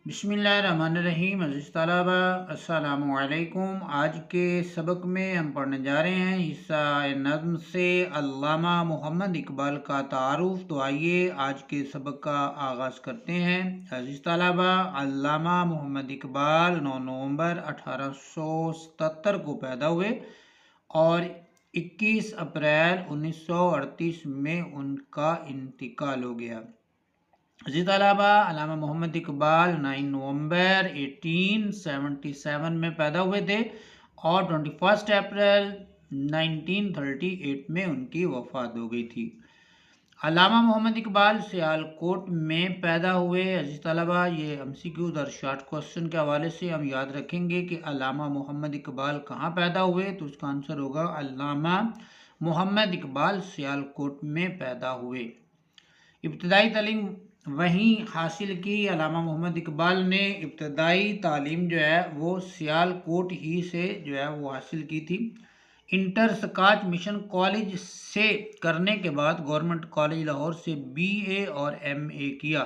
بسم اللہ الرحمن الرحیم۔ عزیز طلبہ السلام علیکم۔ آج کے سبق میں ہم پڑھنے جا رہے ہیں حصہ نظم سے علامہ محمد اقبال کا تعارف۔ تو آئیے آج کے سبق کا آغاز کرتے ہیں۔ عزیز طلبہ، علامہ محمد اقبال 9 نومبر 1877 کو پیدا ہوئے اور 21 اپریل 1938 میں ان کا انتقال ہو گیا۔ عزیز طلبہ، علامہ محمد اقبال 9 نومبر 1877 میں پیدا ہوئے تھے اور 21 اپریل 1938 میں ان کی وفات ہو گئی تھی۔ علامہ محمد اقبال سیالکوٹ میں پیدا ہوئے۔ عزیز طلبہ، یہ MCQ اور شارٹ کوسچن کے حوالے سے ہم یاد رکھیں گے کہ علامہ محمد اقبال کہاں پیدا ہوئے، تو اس کا آنسر ہوگا علامہ محمد اقبال سیالکوٹ میں پیدا ہوئے۔ ابتدائی تعلیم وہیں حاصل کی۔ علامہ محمد اقبال نے ابتدائی تعلیم جو ہے وہ سیالکوٹ ہی سے جو ہے وہ حاصل کی تھی۔ انٹر سکاچ مشن کالج سے کرنے کے بعد گورنمنٹ کالج لاہور سے BA اور MA کیا۔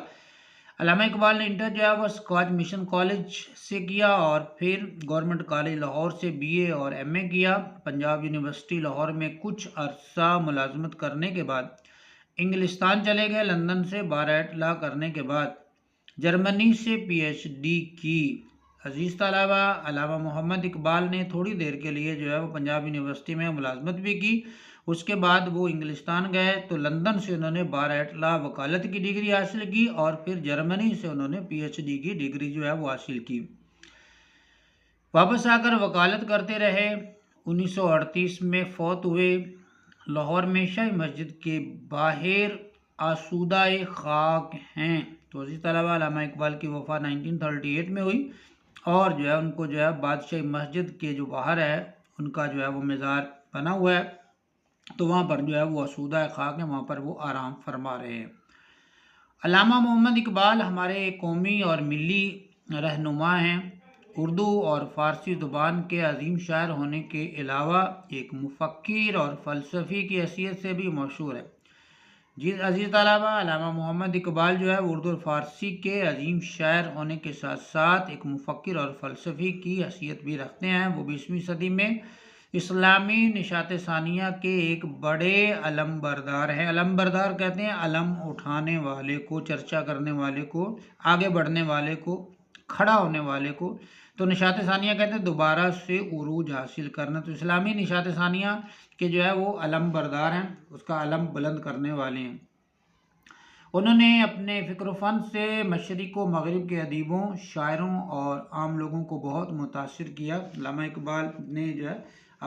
علامہ اقبال نے انٹر جو ہے وہ سکاچ مشن کالج سے کیا اور پھر گورنمنٹ کالج لاہور سے BA اور MA کیا۔ پنجاب یونیورسٹی لاہور میں کچھ عرصہ ملازمت کرنے کے بعد انگلستان چلے گئے۔ لندن سے بارائٹ لا کرنے کے بعد جرمنی سے PhD کی۔ عزیز طلبہ، علامہ محمد اقبال نے تھوڑی دیر کے لیے جو ہے وہ پنجاب یونیورسٹی میں ملازمت بھی کی۔ اس کے بعد وہ انگلستان گئے تو لندن سے انہوں نے بارائٹ لا وکالت کی ڈگری حاصل کی اور پھر جرمنی سے انہوں نے PhD کی ڈگری جو ہے وہ حاصل کی۔ واپس آ کر وکالت کرتے رہے۔ 1938 میں فوت ہوئے۔ لاہور میں شاہی مسجد کے باہر آسودہ خاک ہیں۔ تو عزیز طلبہ، علامہ اقبال کی وفات 1938 میں ہوئی اور جو ہے ان کو جو ہے بادشاہی مسجد کے جو باہر ہے ان کا جو ہے وہ مزار بنا ہوا ہے، تو وہاں پر جو ہے وہ آسودہ خاک ہیں، وہاں پر وہ آرام فرما رہے ہیں۔ علامہ محمد اقبال ہمارے قومی اور ملی رہنما ہیں۔ اردو اور فارسی زبان کے عظیم شاعر ہونے کے علاوہ ایک مفکر اور فلسفی کی حیثیت سے بھی مشہور ہے۔ جی عزیز طلبہ، علامہ محمد اقبال جو ہے اردو اور فارسی کے عظیم شاعر ہونے کے ساتھ ساتھ ایک مفکر اور فلسفی کی حیثیت بھی رکھتے ہیں۔ وہ 20ویں صدی میں اسلامی نشاط ثانیہ کے ایک بڑے علم بردار ہیں۔ علم بردار کہتے ہیں علم اٹھانے والے کو، چرچا کرنے والے کو، آگے بڑھنے والے کو، کھڑا ہونے والے کو۔ تو نشاط ثانیہ کہتے ہیں دوبارہ سے عروج حاصل کرنا۔ تو اسلامی نشاط ثانیہ کے جو ہے وہ علم بردار ہیں، اس کا علم بلند کرنے والے ہیں۔ انہوں نے اپنے فکر و فن سے مشرق و مغرب کے ادیبوں، شاعروں اور عام لوگوں کو بہت متاثر کیا۔ علامہ اقبال نے جو ہے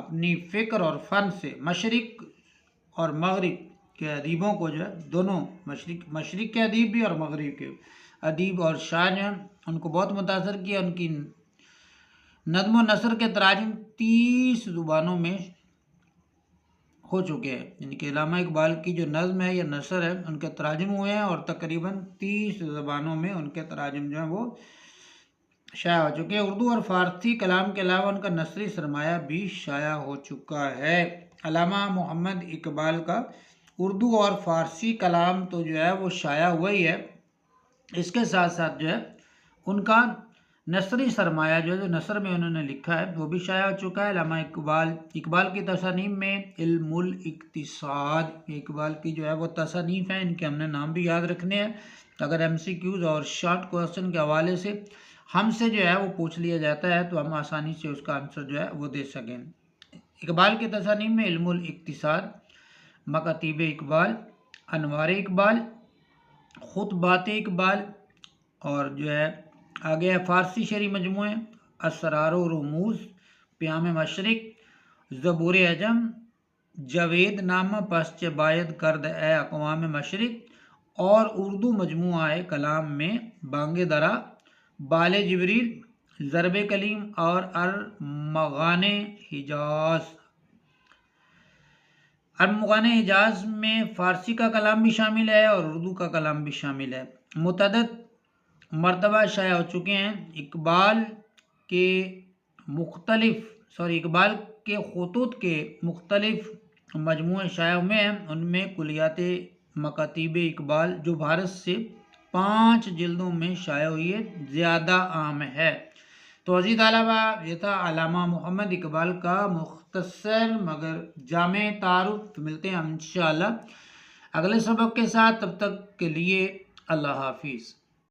اپنی فکر اور فن سے مشرق اور مغرب کے ادیبوں کو جو ہے دونوں مشرق کے ادیب بھی اور مغرب کے ادیب اور شاعر ہیں ان کو بہت متاثر کیا۔ ان کی نظم و نثر کے تراجم 30 زبانوں میں ہو چکے ہیں، یعنی کہ علامہ اقبال کی جو نظم ہے یا نثر ہے ان کے تراجم ہوئے ہیں اور تقریباً 30 زبانوں میں ان کے تراجم جو ہیں وہ شائع ہو چکے ہیں۔ اردو اور فارسی کلام کے علاوہ ان کا نثری سرمایہ بھی شائع ہو چکا ہے۔ علامہ محمد اقبال کا اردو اور فارسی کلام تو جو ہے وہ شائع ہوا ہی ہے، اس کے ساتھ ساتھ جو ہے ان کا نثری سرمایہ جو نثر میں انہوں نے لکھا ہے وہ بھی شائع ہو چکا ہے۔ علامہ اقبال کی تصانیف میں علم الاقتصاد، اقبال کی جو ہے وہ تصانیف ہیں، ان کے ہم نے نام بھی یاد رکھنے ہیں۔ اگر MCQs اور شارٹ کوسچن کے حوالے سے ہم سے جو ہے وہ پوچھ لیا جاتا ہے تو ہم آسانی سے اس کا آنسر جو ہے وہ دے سکیں۔ اقبال کی تصانیف میں علم الاقتصاد، مکاتیب اقبال، انوار اقبال، خطبات اقبال اور جو ہے آگے فارسی شعری مجموعے اسرار و رموز، پیام مشرق، زبور عجم، جوید نامہ پسچ باید کرد اے اقوام مشرق اور اردو مجموعہ کلام میں بانگ درا، بال جبریل، ضرب کلیم اور ارمغان حجاز۔ ارمغان حجاز میں فارسی کا کلام بھی شامل ہے اور اردو کا کلام بھی شامل ہے۔ متعدد مرتبہ شائع ہو چکے ہیں۔ اقبال کے خطوط کے مختلف مجموعے شائع ہوئے ہیں، ان میں کلیات مکاتیب اقبال جو بھارت سے 5 جلدوں میں شائع ہوئی ہے، زیادہ عام ہے۔ تو عزیز طلبہ، یہ تھا علامہ محمد اقبال کا مختصر مگر جامع تعارف۔ ملتے ہیں ہم انشاءاللہ اگلے سبق کے ساتھ، تب تک کے لیے اللہ حافظ۔